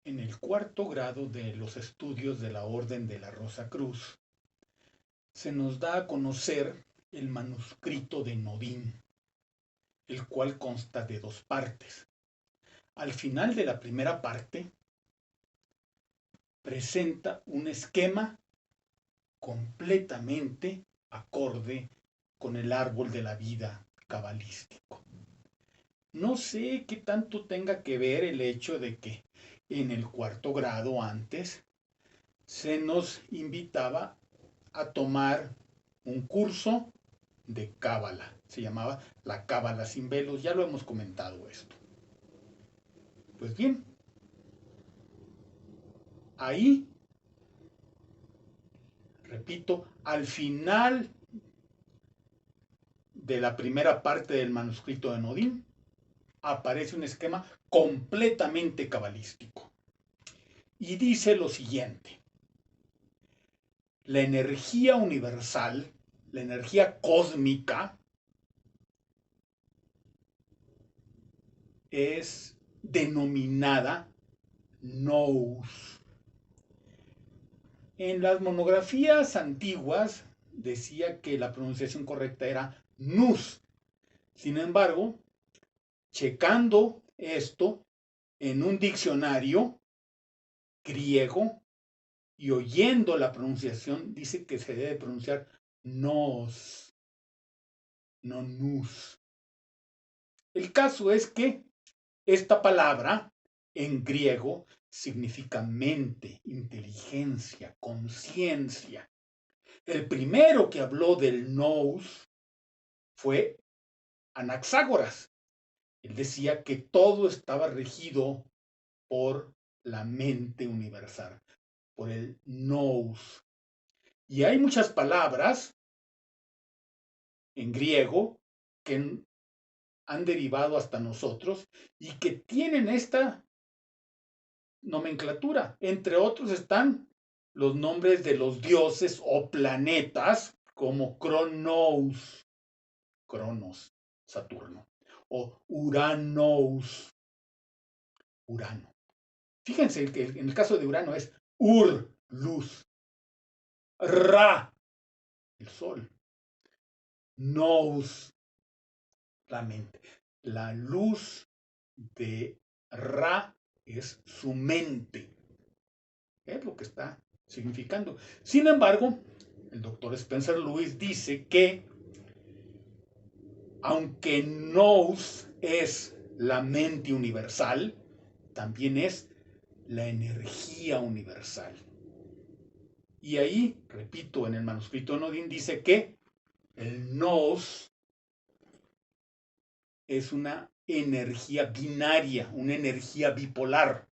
En el cuarto grado de los estudios de la Orden de la Rosa Cruz, se nos da a conocer el manuscrito de Nodín, el cual consta de dos partes. Al final de la primera parte, presenta un esquema completamente acorde con el árbol de la vida cabalístico. No sé qué tanto tenga que ver el hecho de que en el cuarto grado antes se nos invitaba a tomar un curso de cábala. Se llamaba la cábala sin velos. Ya lo hemos comentado esto. Pues bien, ahí, repito, al final de la primera parte del manuscrito de Nodín, aparece un esquema completamente cabalístico. Y dice lo siguiente: la energía universal, la energía cósmica, es denominada nous. En las monografías antiguas decía que la pronunciación correcta era nous. Sin embargo, checando esto en un diccionario griego y oyendo la pronunciación, dice que se debe pronunciar nos, no nous. El caso es que esta palabra en griego significa mente, inteligencia, conciencia. El primero que habló del nous fue Anaxágoras. Él decía que todo estaba regido por la mente universal, por el nous. Y hay muchas palabras en griego que han derivado hasta nosotros y que tienen esta nomenclatura. Entre otros están los nombres de los dioses o planetas como Cronos, Cronos, Saturno, o Uranos, Urano. Fíjense que en el caso de Urano es luz, Ra, el sol, Nous, la mente. La luz de Ra es su mente. Es lo que está significando. Sin embargo, el doctor Spencer Lewis dice que aunque nous es la mente universal, también es la energía universal. Y ahí, repito, en el manuscrito de Nodin dice que el nous es una energía binaria, una energía bipolar.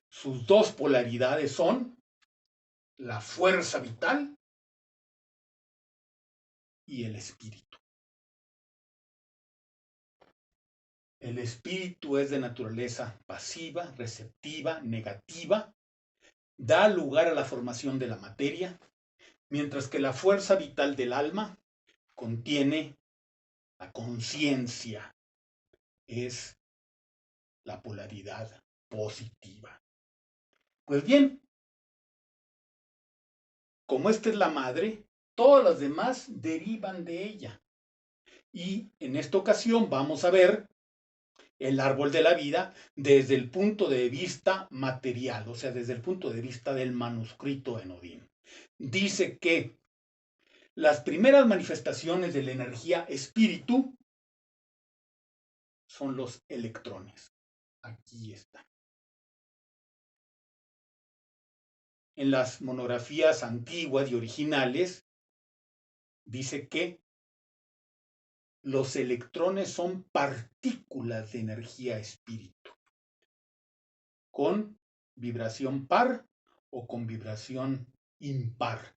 Sus dos polaridades son la fuerza vital y el espíritu. El espíritu es de naturaleza pasiva, receptiva, negativa, da lugar a la formación de la materia, mientras que la fuerza vital del alma contiene la conciencia, es la polaridad positiva. Pues bien, como esta es la madre, todas las demás derivan de ella. Y en esta ocasión vamos a ver el árbol de la vida desde el punto de vista material, o sea, desde el punto de vista del manuscrito de Nodin. Dice que las primeras manifestaciones de la energía espíritu son los electrones. Aquí está. En las monografías antiguas y originales dice que los electrones son partículas de energía espíritu, con vibración par o con vibración impar.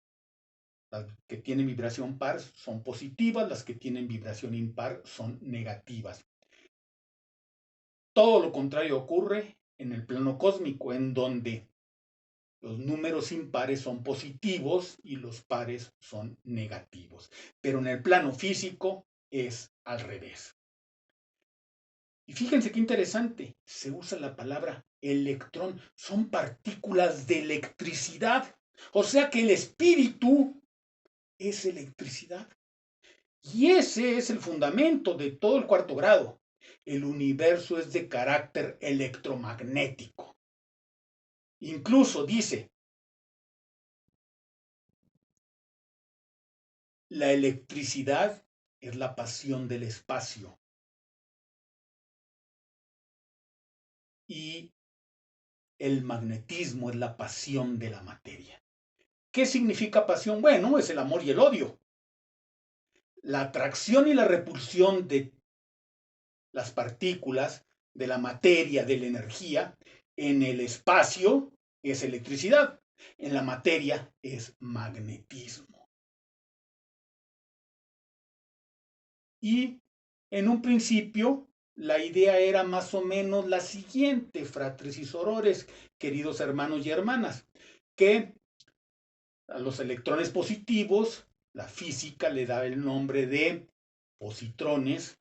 Las que tienen vibración par son positivas, las que tienen vibración impar son negativas. Todo lo contrario ocurre en el plano cósmico, en donde los números impares son positivos y los pares son negativos. Pero en el plano físico es al revés. Y fíjense qué interesante, se usa la palabra electrón, son partículas de electricidad. O sea que el espíritu es electricidad. Y ese es el fundamento de todo el cuarto grado. El universo es de carácter electromagnético. Incluso dice, la electricidad es la pasión del espacio. Y el magnetismo es la pasión de la materia. ¿Qué significa pasión? Bueno, es el amor y el odio. La atracción y la repulsión de las partículas, de la materia, de la energía, en el espacio es electricidad, en la materia es magnetismo. Y en un principio la idea era más o menos la siguiente, fratres y sorores, queridos hermanos y hermanas, que a los electrones positivos la física le da el nombre de positrones,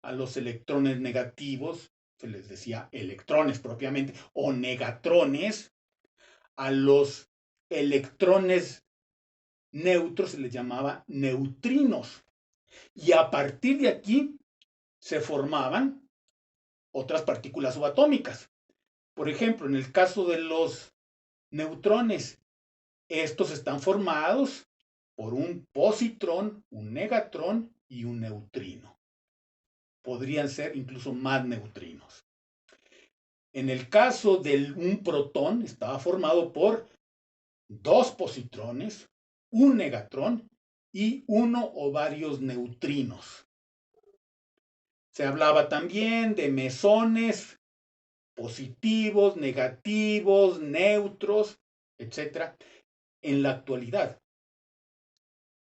a los electrones negativos se les decía electrones propiamente, o negatrones, a los electrones neutros se les llamaba neutrinos. Y a partir de aquí se formaban otras partículas subatómicas. Por ejemplo, en el caso de los neutrones, estos están formados por un positrón, un negatrón y un neutrino. Podrían ser incluso más neutrinos. En el caso de un protón, estaba formado por dos positrones, un negatrón y uno o varios neutrinos. Se hablaba también de mesones positivos, negativos, neutros, etc. En la actualidad,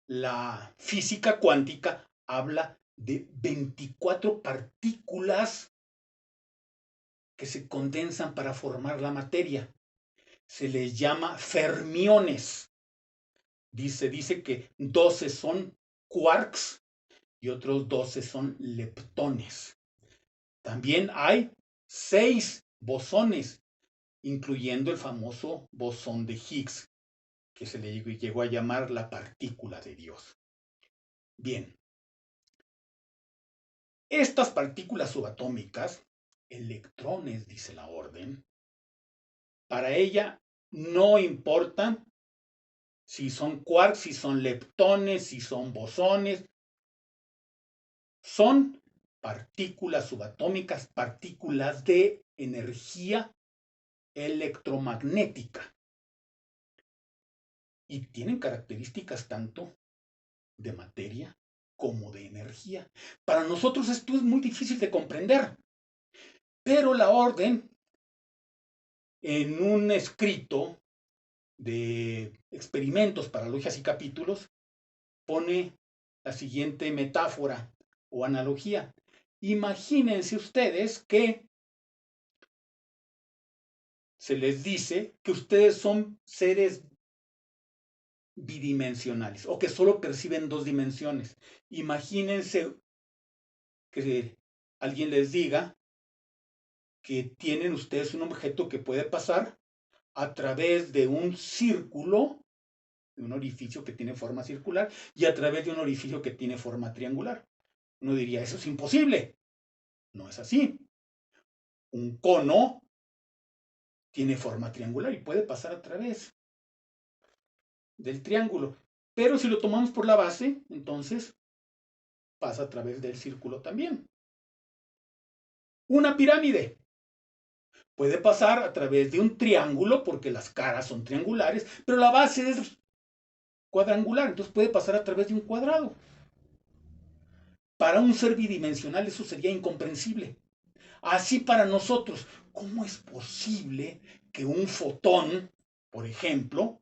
la física cuántica habla de 24 partículas que se condensan para formar la materia. Se les llama fermiones. Dice que 12 son quarks y otros 12 son leptones. También hay 6 bosones, incluyendo el famoso bosón de Higgs, que se le llegó a llamar la partícula de Dios. Bien, estas partículas subatómicas, electrones, dice la orden, para ella no importan si son quarks, si son leptones, si son bosones, son partículas subatómicas, partículas de energía electromagnética. Y tienen características tanto de materia como de energía. Para nosotros esto es muy difícil de comprender, pero la orden, en un escrito de experimentos para logias y capítulos, pone la siguiente metáfora o analogía. Imagínense ustedes que se les dice que ustedes son seres bidimensionales o que solo perciben dos dimensiones. Imagínense que alguien les diga que tienen ustedes un objeto que puede pasar a través de un círculo, de un orificio que tiene forma circular, y a través de un orificio que tiene forma triangular. Uno diría, eso es imposible. No es así. Un cono tiene forma triangular y puede pasar a través del triángulo. Pero si lo tomamos por la base, entonces pasa a través del círculo también. Una pirámide puede pasar a través de un triángulo porque las caras son triangulares, pero la base es cuadrangular, entonces puede pasar a través de un cuadrado. Para un ser bidimensional eso sería incomprensible. Así para nosotros, ¿cómo es posible que un fotón, por ejemplo,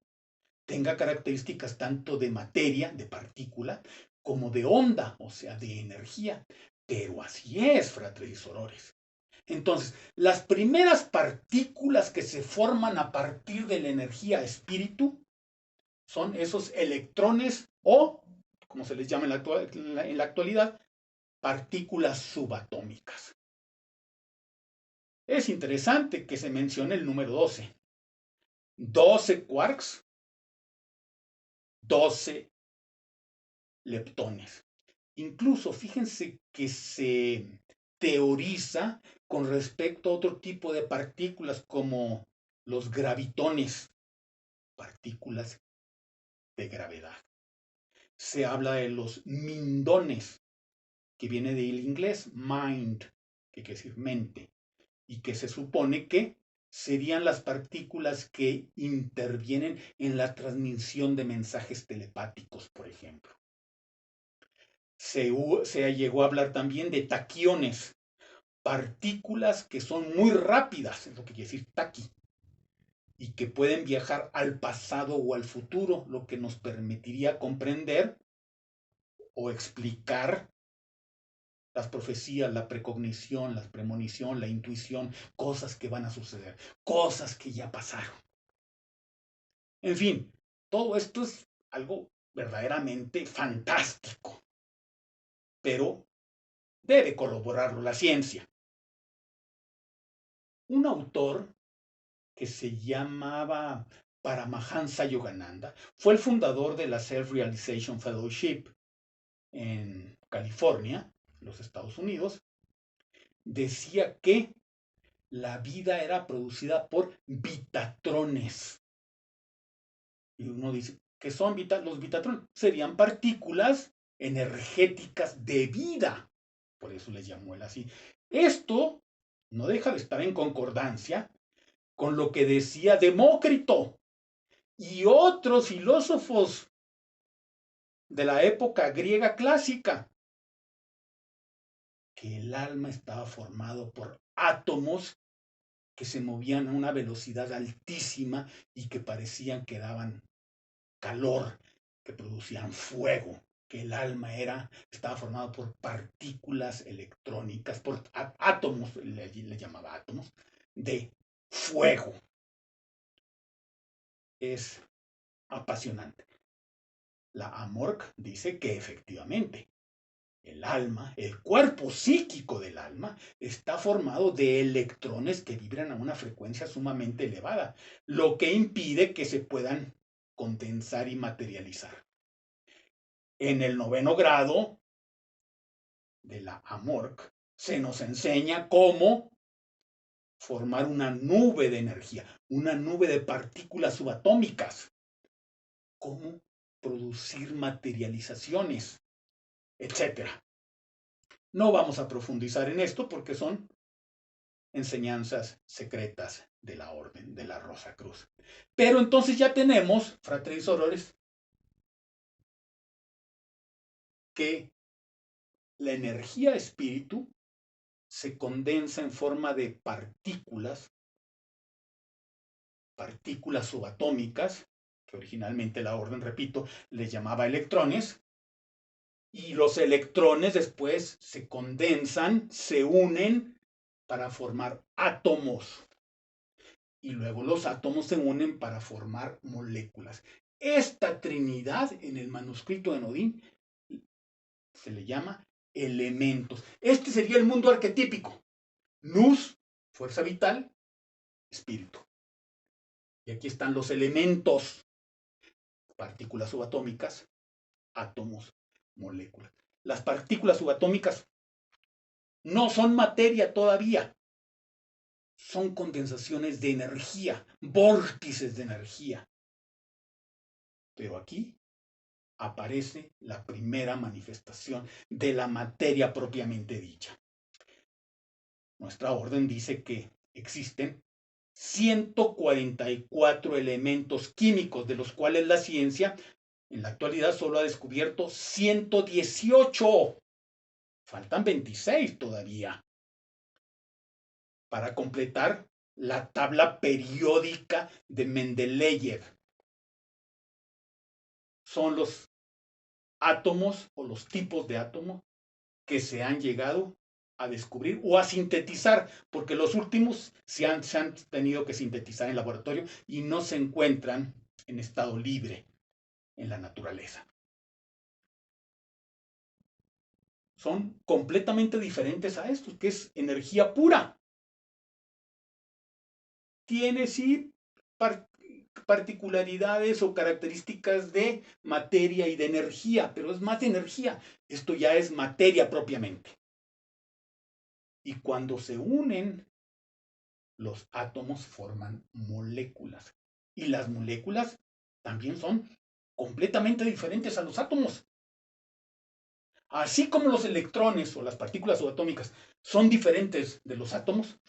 tenga características tanto de materia, de partícula, como de onda, o sea, de energía? Pero así es, fratres y sorores. Entonces, las primeras partículas que se forman a partir de la energía espíritu son esos electrones o, como se les llama en la actualidad, partículas subatómicas. Es interesante que se mencione el número 12. 12 quarks, 12 leptones. Incluso fíjense que se teoriza con respecto a otro tipo de partículas como los gravitones, partículas de gravedad. Se habla de los mindones, que viene del inglés mind, que quiere decir mente, y que se supone que serían las partículas que intervienen en la transmisión de mensajes telepáticos, por ejemplo. Se llegó a hablar también de taquiones, partículas que son muy rápidas, es lo que quiere decir taqui, y que pueden viajar al pasado o al futuro, lo que nos permitiría comprender o explicar las profecías, la precognición, la premonición, la intuición, cosas que van a suceder, cosas que ya pasaron. En fin, todo esto es algo verdaderamente fantástico, pero debe corroborarlo la ciencia. Un autor que se llamaba Paramahansa Yogananda fue el fundador de la Self-Realization Fellowship en California, los Estados Unidos. Decía que la vida era producida por vitatrones. Y uno dice, ¿qué son los vitatrones? Serían partículas energéticas de vida. Por eso les llamó él así. Esto no deja de estar en concordancia con lo que decía Demócrito y otros filósofos de la época griega clásica, que el alma estaba formado por átomos que se movían a una velocidad altísima y que parecían que daban calor, que producían fuego, que el alma estaba formado por partículas electrónicas, por átomos, le llamaba átomos, de fuego. Es apasionante. La Amorc dice que efectivamente el alma, el cuerpo psíquico del alma, está formado de electrones que vibran a una frecuencia sumamente elevada, lo que impide que se puedan condensar y materializar. En el 9º grado de la Amorc se nos enseña cómo formar una nube de energía, una nube de partículas subatómicas, cómo producir materializaciones, etcétera. No vamos a profundizar en esto porque son enseñanzas secretas de la Orden de la Rosa Cruz. Pero entonces ya tenemos, fratres y sorores, que la energía espíritu se condensa en forma de partículas subatómicas, que originalmente la Orden, repito, les llamaba electrones, y los electrones después se condensan, se unen para formar átomos. Y luego los átomos se unen para formar moléculas. Esta trinidad en el manuscrito de Nodin se le llama elementos. Este sería el mundo arquetípico. Luz, fuerza vital, espíritu. Y aquí están los elementos, partículas subatómicas, átomos, moléculas. Las partículas subatómicas no son materia todavía, son condensaciones de energía, vórtices de energía. Pero aquí aparece la primera manifestación de la materia propiamente dicha. Nuestra orden dice que existen 144 elementos químicos, de los cuales la ciencia en la actualidad solo ha descubierto 118. Faltan 26 todavía para completar la tabla periódica de Mendeleev. Son los átomos o los tipos de átomos que se han llegado a descubrir o a sintetizar, porque los últimos se han tenido que sintetizar en laboratorio y no se encuentran en estado libre en la naturaleza. Son completamente diferentes a estos, que es energía pura. tiene sí particularidades o características de materia y de energía, pero es más de energía. Esto ya es materia propiamente. Y cuando se unen, los átomos forman moléculas. Y las moléculas también son completamente diferentes a los átomos. Así como los electrones o las partículas subatómicas son diferentes de los átomos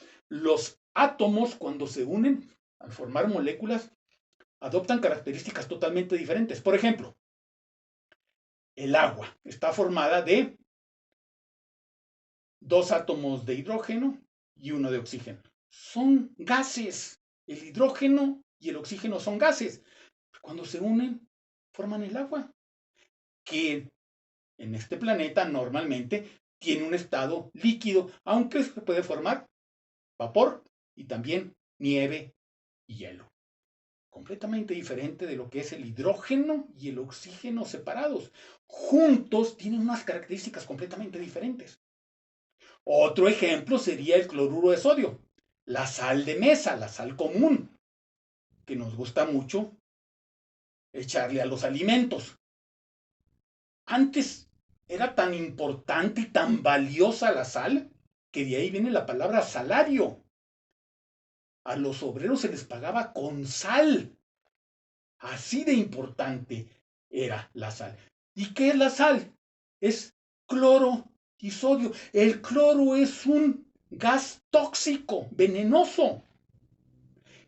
cuando se unen al formar moléculas adoptan características totalmente diferentes. Por ejemplo, el agua está formada de dos átomos de hidrógeno y uno de oxígeno. Son gases. El hidrógeno y el oxígeno son gases. Cuando se unen, forman el agua, que en este planeta normalmente tiene un estado líquido, aunque se puede formar vapor y también nieve y hielo. Completamente diferente de lo que es el hidrógeno y el oxígeno separados. Juntos tienen unas características completamente diferentes. Otro ejemplo sería el cloruro de sodio, la sal de mesa, la sal común, que nos gusta mucho echarle a los alimentos. Antes era tan importante y tan valiosa la sal que de ahí viene la palabra salario. A los obreros se les pagaba con sal. Así de importante era la sal. ¿Y qué es la sal? Es cloro y sodio. El cloro es un gas tóxico, venenoso.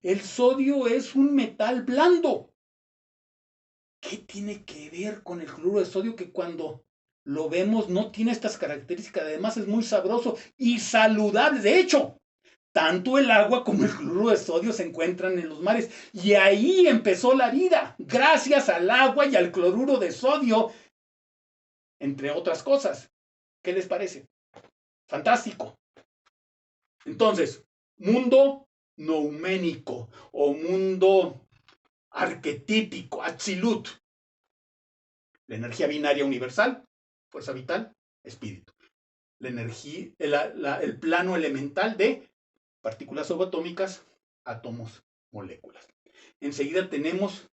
El sodio es un metal blando. ¿Qué tiene que ver con el cloruro de sodio que cuando lo vemos no tiene estas características? Además es muy sabroso y saludable. De hecho, tanto el agua como el cloruro de sodio se encuentran en los mares. Y ahí empezó la vida, gracias al agua y al cloruro de sodio, entre otras cosas. ¿Qué les parece? Fantástico. Entonces, mundo nouménico o mundo arquetípico, Atzilut. La energía binaria universal, fuerza vital, espíritu. La energía, el plano elemental de partículas subatómicas, átomos, moléculas. Enseguida tenemos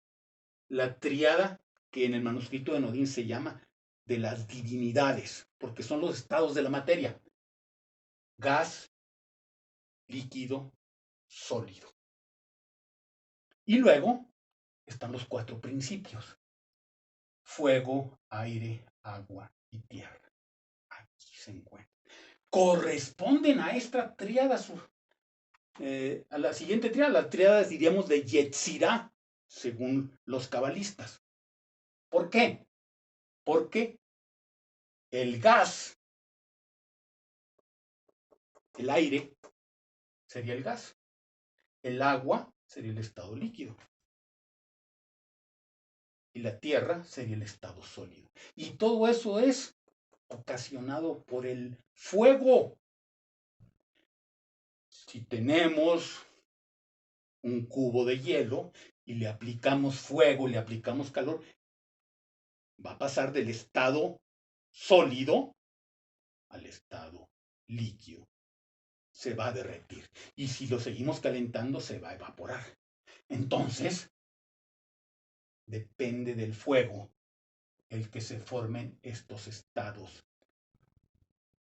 la tríada que en el manuscrito de Nodin se llama de las divinidades, porque son los estados de la materia: gas, líquido, sólido. Y luego están los cuatro principios: fuego, aire, agua y tierra. Aquí se encuentran. Corresponden a esta tríada, a la siguiente tríada, las tríadas diríamos de Yetzirah, según los cabalistas. ¿Por qué? Porque el gas, el aire, sería el gas. El agua sería el estado líquido. Y la tierra sería el estado sólido. Y todo eso es ocasionado por el fuego. Si tenemos un cubo de hielo y le aplicamos fuego, le aplicamos calor, va a pasar del estado sólido al estado líquido. Se va a derretir. Y si lo seguimos calentando, se va a evaporar. Entonces, depende del fuego el que se formen estos estados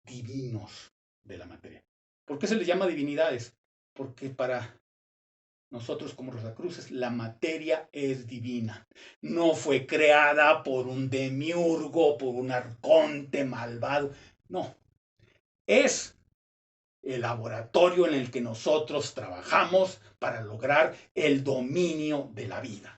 divinos de la materia. ¿Por qué se les llama divinidades? Porque para nosotros como Rosacruces la materia es divina. No fue creada por un demiurgo, por un arconte malvado. No. Es el laboratorio en el que nosotros trabajamos para lograr el dominio de la vida.